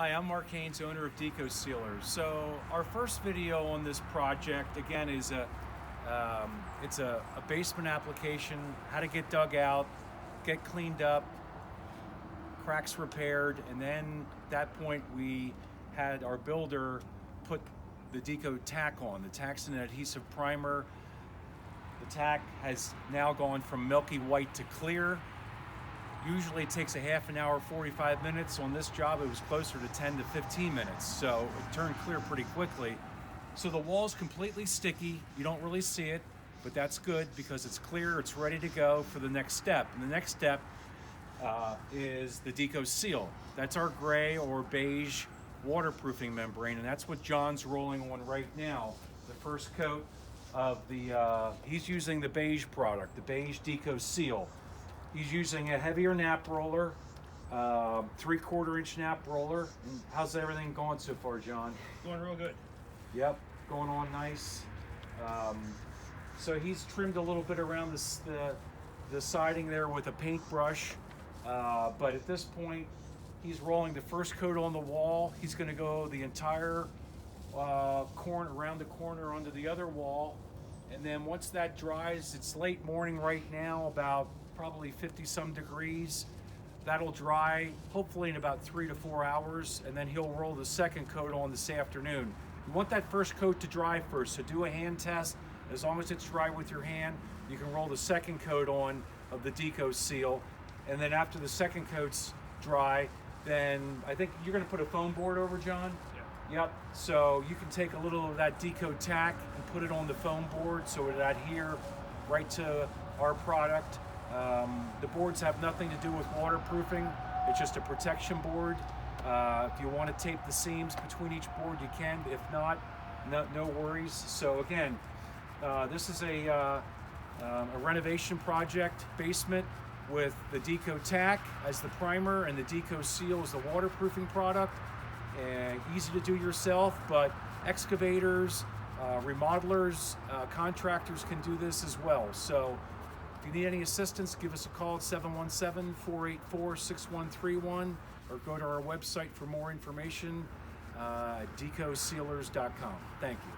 Hi, I'm Mark Haynes, owner of Deco Sealers. So our first video on this project, again, is it's a basement application, how to get dug out, get cleaned up, cracks repaired, and then at that point we had our builder put the Deco tack on. The tack's an adhesive primer. The tack has now gone from milky white to clear. Usually it takes a half an hour, 45 minutes. On this job, it was closer to 10 to 15 minutes. So it turned clear pretty quickly. So the wall's completely sticky. You don't really see it, but that's good because it's clear, it's ready to go for the next step. And the next step is the Deco Seal. That's our gray or beige waterproofing membrane, and that's what John's rolling on right now. The first coat of the, he's using the beige product, the beige Deco Seal. He's using a heavier nap roller, 3/4 inch nap roller. And how's everything going so far, John? Going real good. Yep, going on nice. So he's trimmed a little bit around the siding there with a paintbrush, but at this point, he's rolling the first coat on the wall. He's going to go the entire corner around the corner onto the other wall, and then once that dries, it's late morning right now, about probably 50 some degrees. That'll dry hopefully in about 3 to 4 hours, and then he'll roll the second coat on this afternoon. You want that first coat to dry first, so do a hand test. As long as it's dry with your hand, you can roll the second coat on of the Deco Seal, and then after the second coat's dry, then I think you're going to put a foam board over, John? Yeah. Yep. So you can take a little of that Deco tack and put it on the foam board so it'll adhere right to our product. The boards have nothing to do with waterproofing. It's just a protection board. If you want to tape the seams between each board, you can. If not, no worries. So again, this is a renovation project basement with the Deco tack as the primer and the Deco Seal as the waterproofing product. Easy to do yourself, but excavators, remodelers, contractors can do this as well. So if you need any assistance, give us a call at 717-484-6131 or go to our website for more information at decosealers.com. Thank you.